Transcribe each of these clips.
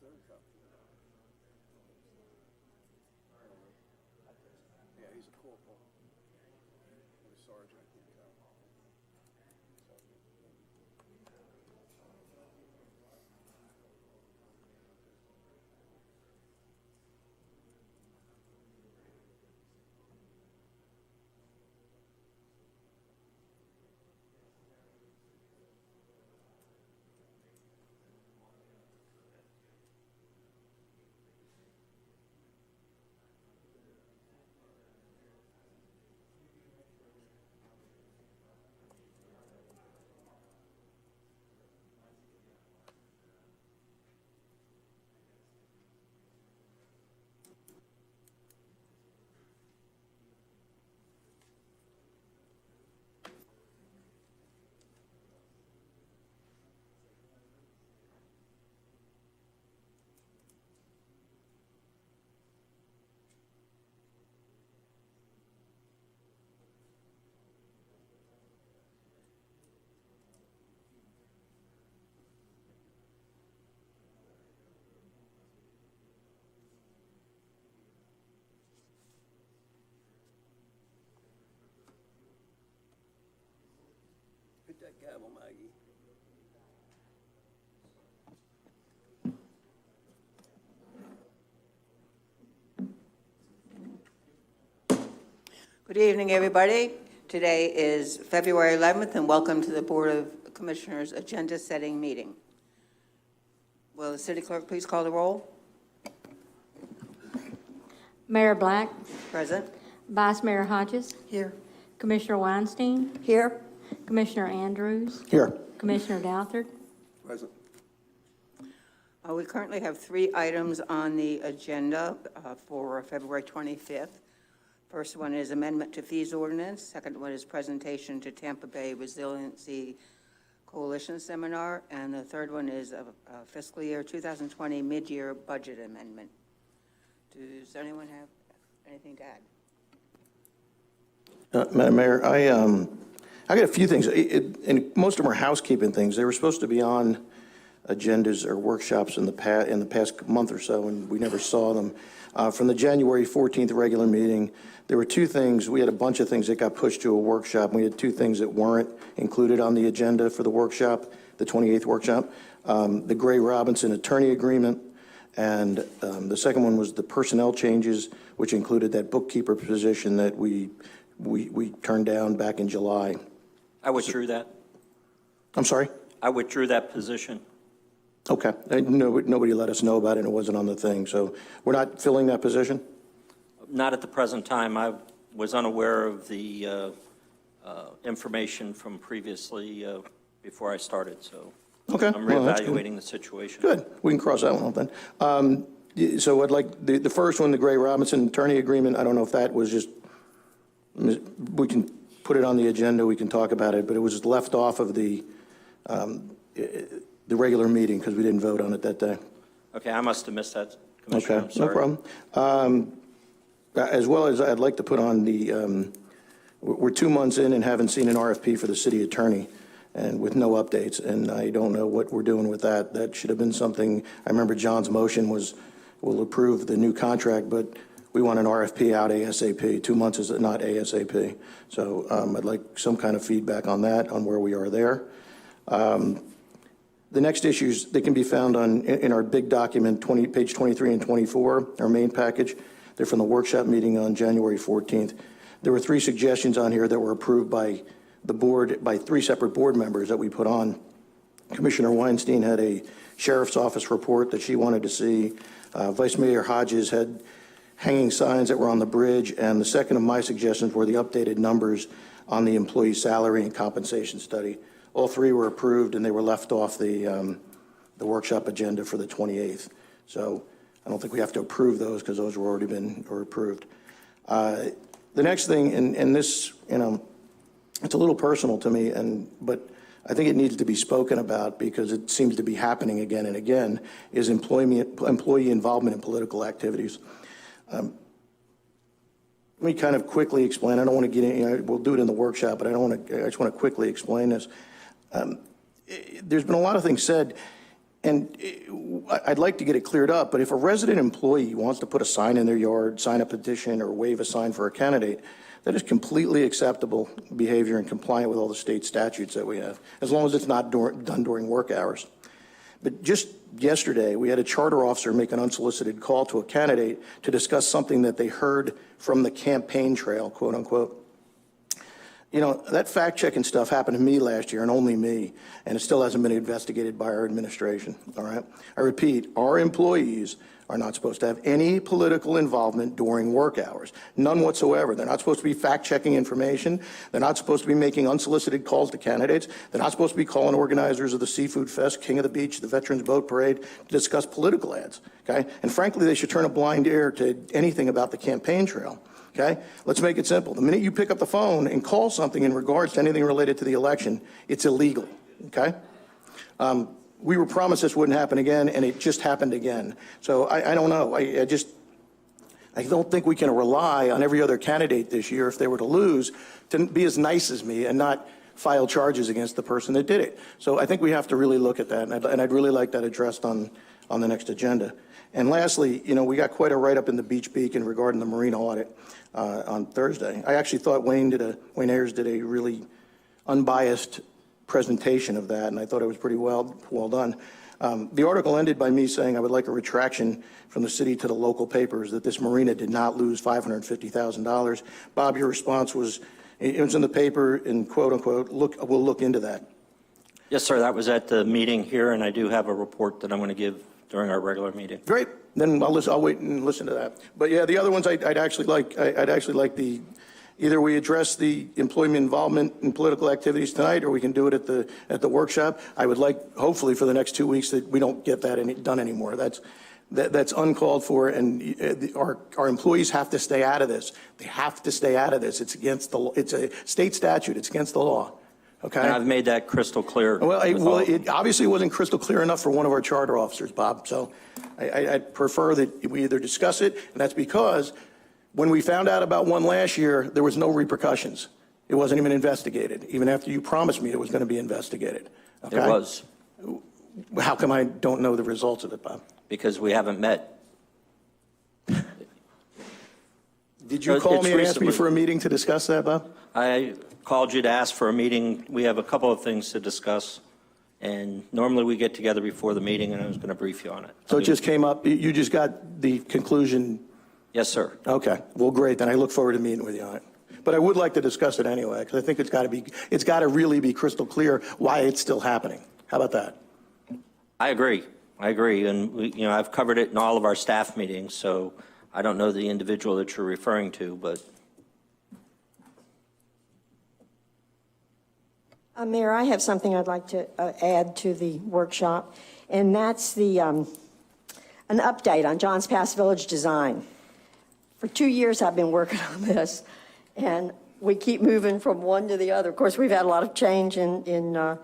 Yeah, he's a corporal. A sergeant, I think. Hit that gavel, Maggie. Good evening, everybody. Today is February 11th, and welcome to the Board of Commissioners Agenda Setting Meeting. Will the City Clerk please call the roll? Mayor Black, Present. Vice Mayor Hodges, Here. Commissioner Weinstein, Here. Commissioner Andrews, Here. Commissioner Douthert. Present. We currently have 3 items on the agenda for February 25th. First one is amendment to fees ordinance. Second one is presentation to Tampa Bay Resiliency Coalition Seminar. And the third one is a fiscal year 2020 mid-year budget amendment. Does anyone have anything to add? Madam Mayor, I got a few things, and most of them are housekeeping things. They were supposed to be on agendas or workshops in the past month or so, and we never saw them. From the January 14th regular meeting, there were 2 things. We had a bunch of things that got pushed to a workshop. We had 2 things that weren't included on the agenda for the workshop, the 28th workshop. The Gray-Robinson attorney agreement, and the second one was the personnel changes, which included that bookkeeper position that we turned down back in July. I withdrew that. I'm sorry? I withdrew that position. Okay. Nobody let us know about it, and it wasn't on the thing. So we're not filling that position? Not at the present time. I was unaware of the information from previously before I started, so Okay. I'm reevaluating the situation. Good. We can cross that one off then. So I'd like, the first one, the Gray-Robinson attorney agreement, I don't know if that was just, we can put it on the agenda, we can talk about it, but it was left off of the regular meeting because we didn't vote on it that day. Okay, I must have missed that, Commissioner. Okay, no problem. As well as I'd like to put on the, we're 2 months in and haven't seen an RFP for the city attorney, and with no updates, and I don't know what we're doing with that. That should have been something, I remember John's motion was, we'll approve the new contract, but we want an RFP out ASAP. 2 months is not ASAP. So I'd like some kind of feedback on that, on where we are there. The next issues, they can be found in our big document, page 23 and 24, our main package. They're from the workshop meeting on January 14th. There were 3 suggestions on here that were approved by the board, by 3 separate board members that we put on. Commissioner Weinstein had a sheriff's office report that she wanted to see. Vice Mayor Hodges had hanging signs that were on the bridge, and the second of my suggestions were the updated numbers on the employee salary and compensation study. All 3 were approved, and they were left off the workshop agenda for the 28th. So I don't think we have to approve those because those were already been approved. The next thing, and this, it's a little personal to me, but I think it needs to be spoken about because it seems to be happening again and again, is employee involvement in political activities. Let me kind of quickly explain. I don't want to get in, we'll do it in the workshop, but I just want to quickly explain this. There's been a lot of things said, And I'd like to get it cleared up, but if a resident employee wants to put a sign in their yard, sign a petition, or wave a sign for a candidate, that is completely acceptable behavior and compliant with all the state statutes that we have, as long as it's not done during work hours. But just yesterday, we had a charter officer make an unsolicited call to a candidate to discuss something that they heard from the campaign trail, quote unquote. You know, that fact-checking stuff happened to me last year, and only me, and it still hasn't been investigated by our administration, all right? I repeat, our employees are not supposed to have any political involvement during work hours, none whatsoever. They're not supposed to be fact-checking information. They're not supposed to be making unsolicited calls to candidates. They're not supposed to be calling organizers of the Seafood Fest, King of the Beach, the Veterans Boat Parade to discuss political ads, okay? And frankly, they should turn a blind ear to anything about the campaign trail. Okay, let's make it simple. The minute you pick up the phone and call something in regards to anything related to the election, it's illegal. Okay, we were promised this wouldn't happen again, and it just happened again. So I don't know. I don't think we can rely on every other candidate this year, if they were to lose, to be as nice as me and not file charges against the person that did it. So I think we have to really look at that, and I'd really like that addressed on the next agenda. And lastly, you know, we got quite a write-up in the Beach Beacon regarding the marina audit on Thursday. I actually thought Wayne Ayers did a really unbiased presentation of that, and I thought it was pretty well done. The article ended by me saying I would like a retraction from the city to the local papers that this marina did not lose $550,000. Bob, your response was, it was in the paper, and quote unquote, we'll look into that. Yes, sir, that was at the meeting here, and I do have a report that I'm going to give during our regular meeting. Great. Then I'll wait and listen to that. But yeah, the other ones I'd actually like either we address the employment involvement in political activities tonight, or we can do it at the workshop. I would like, hopefully for the next 2 weeks, that we don't get that done anymore. That's uncalled for, and our employees have to stay out of this. They have to stay out of this. It's against the law. It's a state statute. It's against the law. Okay. And I've made that crystal clear. Well, it obviously wasn't crystal clear enough for one of our charter officers, Bob. So I'd prefer that we either discuss it, and that's because when we found out about one last year, there was no repercussions. It wasn't even investigated, even after you promised me it was going to be investigated. Okay? It was. How come I don't know the results of it, Bob? Because we haven't met. Did you call me and ask me for a meeting to discuss that, Bob? I called you to ask for a meeting. We have a couple of things to discuss, and normally we get together before the meeting, and I was going to brief you on it. So it just came up, you just got the conclusion? Yes, sir. Okay, well, great, then I look forward to meeting with you on it. But I would like to discuss it anyway, because I think it's got to really be crystal clear why it's still happening. How about that? I agree. And I've covered it in all of our staff meetings, so I don't know the individual that you're referring to, but. Mayor, I have something I'd like to add to the workshop, and that's an update on Johns Pass Village design. For 2 years, I've been working on this, and we keep moving from one to the other. Of course, we've had a lot of change in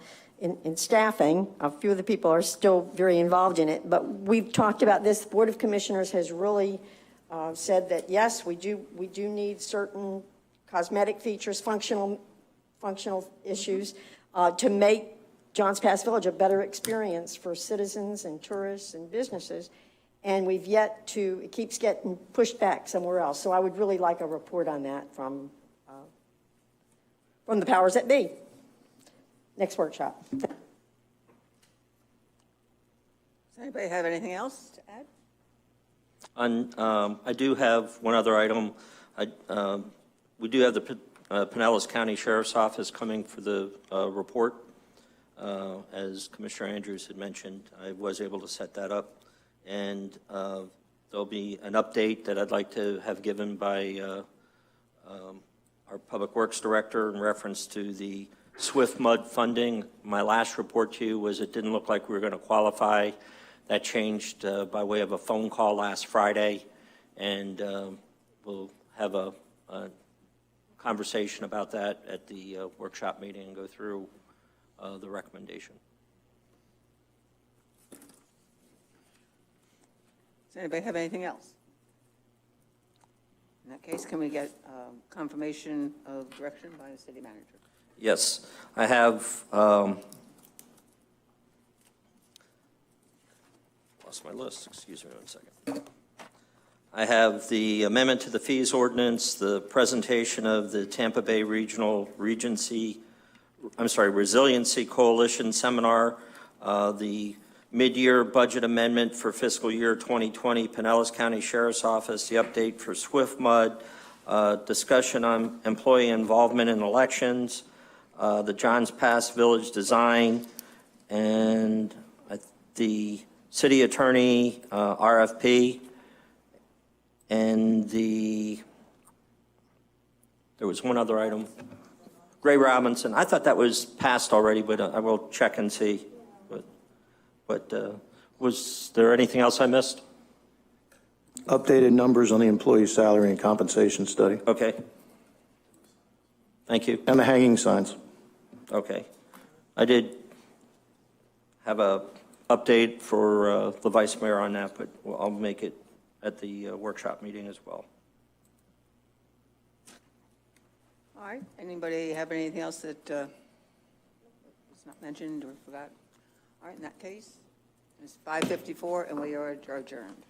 staffing. A few of the people are still very involved in it, but we've talked about this. The Board of Commissioners has really said that, yes, we do need certain cosmetic features, functional issues to make Johns Pass Village a better experience for citizens and tourists and businesses. And we've yet to, it keeps getting pushed back somewhere else. So I would really like a report on that from the powers that be. Next workshop. Does anybody have anything else to add? I do have one other item. We do have the Pinellas County Sheriff's Office coming for the report. As Commissioner Andrews had mentioned, I was able to set that up. And there'll be an update that I'd like to have given by our Public Works Director in reference to the Swift Mud funding. My last report to you was it didn't look like we were going to qualify. That changed by way of a phone call last Friday, and we'll have a conversation about that at the workshop meeting and go through the recommendation. Does anybody have anything else? In that case, can we get confirmation of direction by the city manager? Yes, I have Lost my list, excuse me one second. I have the amendment to the fees ordinance, the presentation of the Tampa Bay Resiliency Coalition Seminar, the mid-year budget amendment for fiscal year 2020, Pinellas County Sheriff's Office, the update for Swift Mud, discussion on employee involvement in elections, the Johns Pass Village design, and the city attorney RFP, and there was one other item, Gray Robinson. I thought that was passed already, but I will check and see. But was there anything else I missed? Updated numbers on the employee salary and compensation study, Okay. Thank you. and the hanging signs. Okay. I did have a update for the vice mayor on that, but I'll make it at the workshop meeting as well. All right, anybody have anything else that was not mentioned or forgot? All right, in that case, it's 5:54 and we are adjourned.